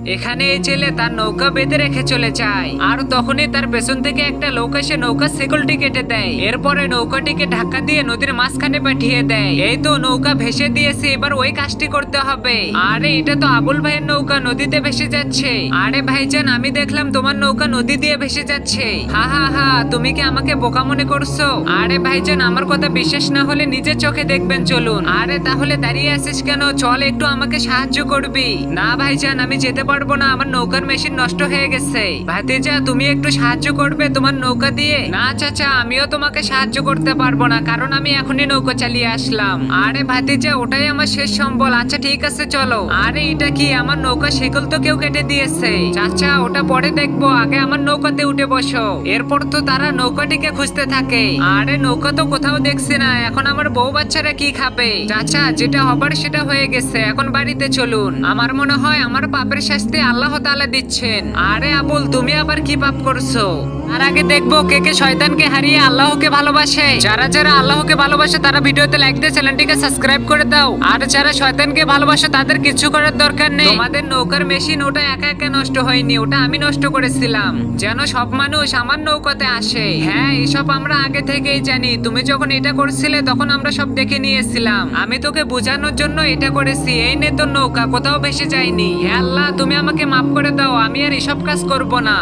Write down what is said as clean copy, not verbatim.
এখানে এই ছেলে তার নৌকা বেঁধে রেখে চলে যায়, আর তখনই তার পেছন থেকে একটা লোক এসে নৌকার শিকলটি কেটে দেয়। এরপরে নৌকাটিকে ধাক্কা দিয়ে নদীর মাঝখানে পাঠিয়ে দেয়। এই তো নৌকা ভেসে দিয়েছে, এবার ওই কাজটি করতে হবে। আরে এটা তো আবুল ভাইয়ের নৌকা নদীতে ভেসে যাচ্ছে। আরে ভাইজান, আমি দেখলাম তোমার নৌকা নদী দিয়ে ভেসে যাচ্ছে। হা হা হা, তুমি কি আমাকে বোকা মনে করছো? আরে ভাইজান, আমার কথা বিশ্বাস না হলে নিজের চোখে দেখবেন, চলুন। আরে তাহলে দাঁড়িয়ে আছিস কেন? চল, একটু আমাকে সাহায্য করবি। না ভাইজান, আমি যেতে পারবো না, আমার নৌকার মেশিন নষ্ট হয়ে গেছে। ভাতিজা, তুমি একটু সাহায্য করবে তোমার নৌকা দিয়ে? না চাচা, আমিও তোমাকে সাহায্য করতে পারবো না, কারণ আমি এখনই নৌকা চালিয়ে আসলাম। আরে ভাতিজা, ওটাই আমার শেষ সম্বল। আচ্ছা ঠিক আছে, চলো। আরে এটা কি? আমার নৌকা শিকল তো কেউ কেটে দিয়েছে। চাচা, ওটা পরে দেখবো, আগে আমার নৌকাতে উঠে বসো। এরপর তো তারা নৌকাটিকে খুঁজতে থাকে। আরে নৌকা তো কোথাও দেখছি না, এখন আমার বউ বাচ্চারা কি খাবে? চাচা, যেটা হবার সেটা হয়ে গেছে, এখন বাড়িতে চলুন। আমার মনে হয় আমার পাপের শাস্তি আল্লাহ তাআলা দিচ্ছেন। আরে আবুল, তুমি আবার কি পাপ করছো? তার আগে দেখবো কে কে শয়তানকে হারিয়ে আল্লাহকে ভালোবাসে। যারা যারা আল্লাহকে ভালোবাসে তারা ভিডিওতে লাইক দিয়ে চ্যানেলটিকে সাবস্ক্রাইব করে দাও। আর যারা শয়তানকে ভালোবাসে তাদের কিছু করার দরকার নেই। তোমাদের নৌকার মেশিন ওটা একা একা নষ্ট হয়নি, ওটা আমি নষ্ট করেছিলাম, যেন সব মানুষ আমার নৌকাতে আসে। হ্যাঁ, এসব আমরা আগে থেকেই জানি। তুমি যখন এটা করছিলে তখন আমরা সব দেখে নিয়েছিলাম। আমি তোকে বোঝানোর জন্য এটা করেছি। এই নে তোর নৌকা, কোথাও ভেসে যায়নি। হে আল্লাহ, তুমি আমাকে মাফ করে দাও, আমি আর এসব কাজ করব না।